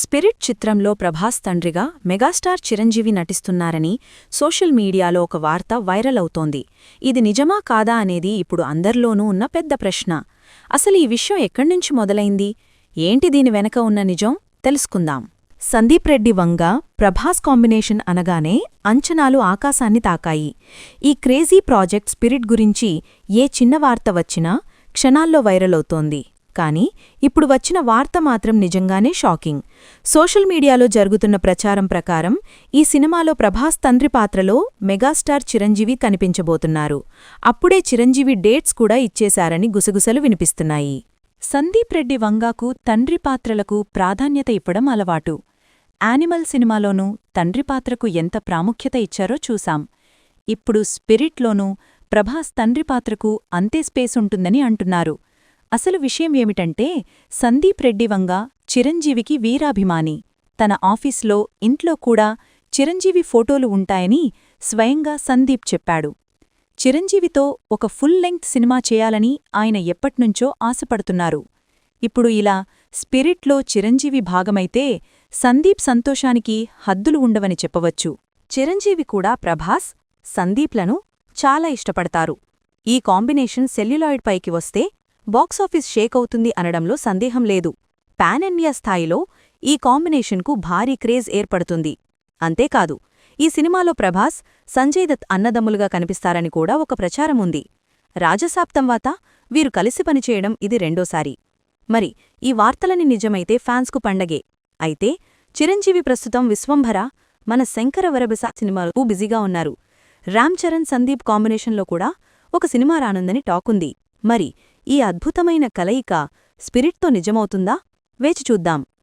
Spirit చిత్రంలో ప్రభాస్ తండ్రిగా megastar Chiranjeevi నటిస్తున్నారని social మీడియాలో ఒక వార్త వైరల్ అవుతోంది. ఇది నిజమా కాదా అనేది ఇప్పుడు అందర్లోనూ ఉన్న పెద్ద ప్రశ్న. అసలు ఈ విషయం ఎక్కడ్నుంచి మొదలైంది? ఏంటి దీని వెనక ఉన్న నిజం? తెలుసుకుందాం. సందీప్ రెడ్డి వంగ, ప్రభాస్ కాంబినేషన్ అనగానే అంచనాలు ఆకాశాన్ని తాకాయి. ఈ క్రేజీ ప్రాజెక్ట్ స్పిరిట్ గురించి ఏ చిన్న వార్త వచ్చినా క్షణాల్లో వైరల్ అవుతోంది. కానీ ఇప్పుడు వచ్చిన వార్త మాత్రం నిజంగానే షాకింగ్. సోషల్ మీడియాలో జరుగుతున్న ప్రచారం ప్రకారం ఈ సినిమాలో ప్రభాస్ తండ్రి పాత్రలో మెగాస్టార్ చిరంజీవి కనిపించబోతున్నారు. అప్పుడే చిరంజీవి డేట్స్ కూడా ఇచ్చేశారని గుసగుసలు వినిపిస్తున్నాయి. సందీప్ రెడ్డి వంగాకు తండ్రి పాత్రలకు ప్రాధాన్యత ఇవ్వడం అలవాటు. యానిమల్ సినిమాలోనూ తండ్రి పాత్రకు ఎంత ప్రాముఖ్యత ఇచ్చారో చూశాం. ఇప్పుడు స్పిరిట్లోనూ ప్రభాస్ తండ్రి పాత్రకు అంతే స్పేస్ ఉంటుందని అంటున్నారు. అసలు విషయం ఏమిటంటే, సందీప్ రెడ్డి వంగ చిరంజీవికి వీరాభిమాని. తన ఆఫీస్లో, ఇంట్లో కూడా చిరంజీవి ఫోటోలు ఉంటాయని స్వయంగా సందీప్ చెప్పాడు. చిరంజీవితో ఒక ఫుల్ లెంగ్త్ సినిమా చేయాలని ఆయన ఎప్పట్నుంచో ఆశపడుతున్నారు. ఇప్పుడు ఇలా స్పిరిట్లో చిరంజీవి భాగమైతే సందీప్ సంతోషానికి హద్దులు ఉండవని చెప్పవచ్చు. చిరంజీవి కూడా ప్రభాస్, సందీప్లను చాలా ఇష్టపడతారు. ఈ కాంబినేషన్ సెల్యులాయిడ్ పైకి వస్తే బాక్సాఫీస్ షేక్ అవుతుంది అనడంలో సందేహం లేదు. పాన్ ఇండియా స్థాయిలో ఈ కాంబినేషన్కు భారీ క్రేజ్ ఏర్పడుతుంది. అంతేకాదు, ఈ సినిమాలో ప్రభాస్, సంజయ్ దత్ అన్నదమ్ములుగా కనిపిస్తారని కూడా ఒక ప్రచారం ఉంది. రాజసాబ్ తర్వాత వీరు కలిసి పనిచేయడం ఇది రెండోసారి. మరి ఈ వార్తలని నిజమైతే ఫ్యాన్స్కు పండగే. అయితే చిరంజీవి ప్రస్తుతం విశ్వంభర, మన శంకరవరబిస సినిమాలకు బిజీగా ఉన్నారు. రామ్ చరణ్ సందీప్ కాంబినేషన్లో కూడా ఒక సినిమా రానుందని టాకుంది. మరి ఈ అద్భుతమైన కలయిక స్పిరిట్తో నిజమవుతుందా? వేచి చూద్దాం.